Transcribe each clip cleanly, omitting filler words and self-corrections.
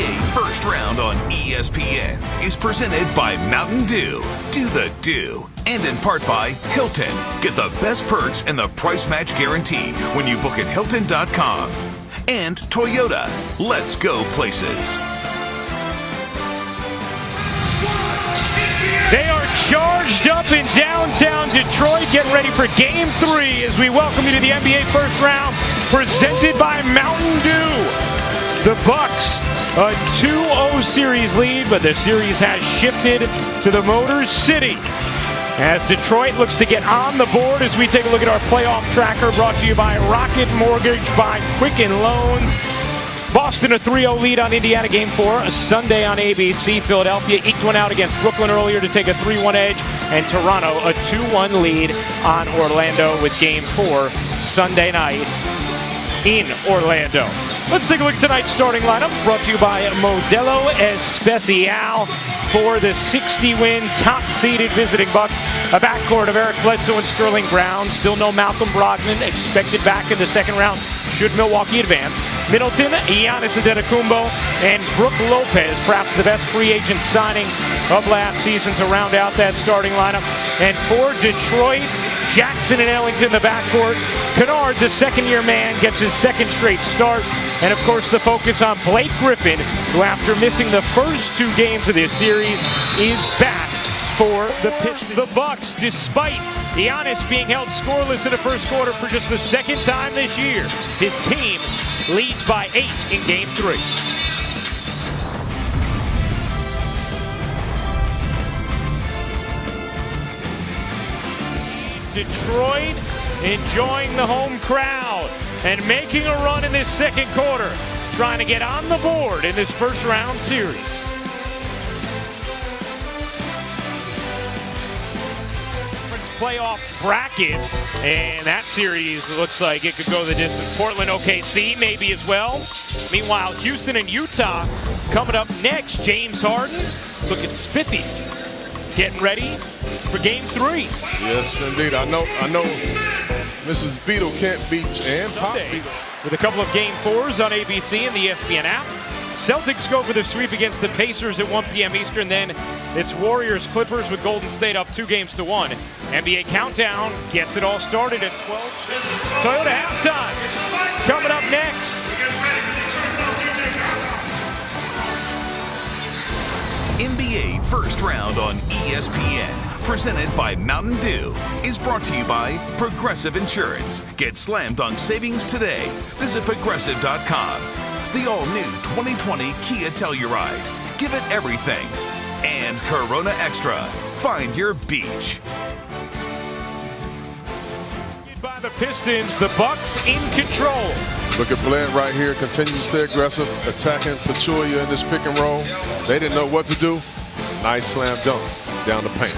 NBA First Round on ESPN is presented by Mountain Dew. Do the do. And in part by Hilton. Get the best perks and the price match guarantee when you book at Hilton.com. And Toyota. Let's go places. They are charged up in downtown Detroit, getting ready for Game 3 as we welcome you to the NBA First Round, presented by Mountain Dew. The Bucks, a 2-0 series lead, but the series has shifted to the Motor City as Detroit looks to get on the board as we take a look at our playoff tracker, brought to you by Rocket Mortgage by Quicken Loans. Boston a 3-0 lead on Indiana Game 4, a Sunday on ABC. Philadelphia eked one out against Brooklyn earlier to take a 3-1 edge. And Toronto a 2-1 lead on Orlando with Game 4 Sunday night in Orlando. Let's take a look at tonight's starting lineups, brought to you by Modelo Especial for the 60-win, top-seeded visiting Bucks. A backcourt of Eric Bledsoe and Sterling Brown. Still no Malcolm Brogdon, expected back in the second round should Milwaukee advance. Middleton, Giannis Antetokounmpo, and Brook Lopez, perhaps the best free agent signing of last season to round out that starting lineup. And for Detroit, Jackson and Ellington in the backcourt. Kennard, the second-year man, gets his second straight start. And, of course, the focus on Blake Griffin, who, after missing the first 2 games of this series, is back for the Pistons. The Bucks, despite Giannis being held scoreless in the first quarter for just the second time this year, his team leads by 8 in Game 3. Detroit enjoying the home crowd and making a run in this second quarter, trying to get on the board in this first round series. Playoff bracket, and that series looks like it could go the distance. Portland, OKC, maybe as well. Meanwhile, Houston and Utah coming up next. James Harden looking spiffy, getting ready for Game 3. Yes, indeed. I know. Mrs. Beetle can't beat and Pop Beetle. With a couple of Game 4s on ABC and the ESPN app. Celtics go for the sweep against the Pacers at 1 p.m. Eastern. Then it's Warriors-Clippers with Golden State up 2-1. NBA Countdown gets it all started at 12. Toyota halftime coming up next. NBA First Round on ESPN, presented by Mountain Dew, is brought to you by Progressive Insurance. Get slam dunk savings today. Visit Progressive.com. The all-new 2020 Kia Telluride. Give it everything. And Corona Extra. Find your beach. By the Pistons, the Bucks in control. Look at Bled right here, continues to stay aggressive, attacking Pachulia in this pick and roll. They didn't know what to do. Nice slam dunk down the paint.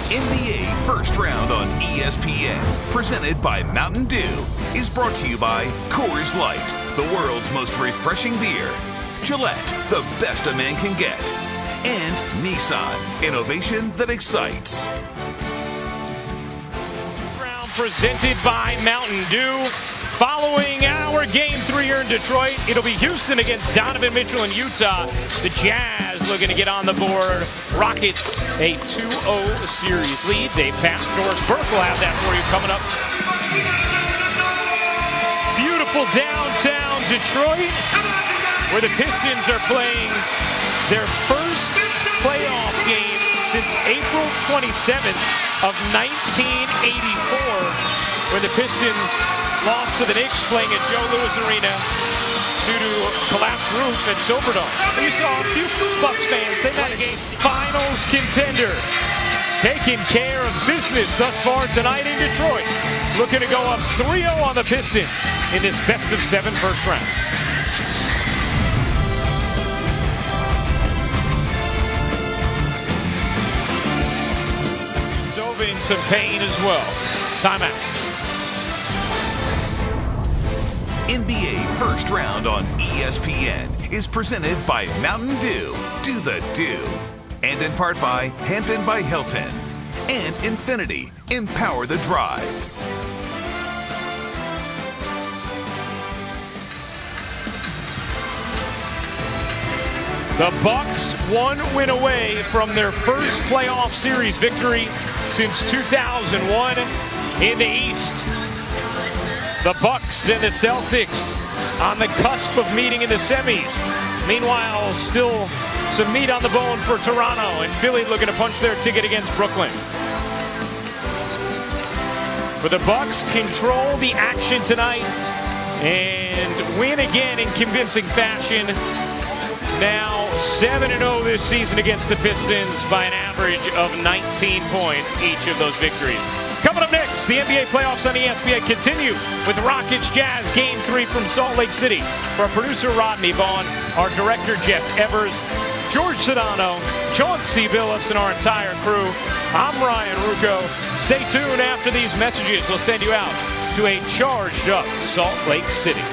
NBA First Round on ESPN, presented by Mountain Dew, is brought to you by Coors Light, the world's most refreshing beer. Gillette, the best a man can get. And Nissan, innovation that excites. Round presented by Mountain Dew. Following our Game 3 here in Detroit, it'll be Houston against Donovan Mitchell in Utah. The Jazz looking to get on the board. Rockets a 2-0 series lead. They pass. Doris Burke will have that for you coming up. Beautiful downtown Detroit, where the Pistons are playing their first playoff game since April 27th of 1984. When the Pistons lost to the Knicks playing at Joe Louis Arena due to collapsed roof at Silverdome. You saw a few Bucks fans say that against finals contender. Taking care of business thus far tonight in Detroit. Looking to go up 3-0 on the Pistons in this best-of-7 first round. Sova in some pain as well. Timeout. NBA First Round on ESPN is presented by Mountain Dew. Do the do. And in part by Hampton by Hilton. And Infinity. Empower the drive. The Bucks 1 win away from their first playoff series victory since 2001 in the East. The Bucks and the Celtics on the cusp of meeting in the semis. Meanwhile, still some meat on the bone for Toronto, and Philly looking to punch their ticket against Brooklyn. But the Bucks control the action tonight and win again in convincing fashion. Now 7-0 this season against the Pistons by an average of 19 points each of those victories. Coming up next, the NBA playoffs on ESPN continue with Rockets Jazz Game 3 from Salt Lake City. For our producer Rodney Vaughn, our director Jeff Evers, George Sedano, Chauncey Billups, and our entire crew, I'm Ryan Rucco. Stay tuned after these messages. We'll send you out to a charged up Salt Lake City.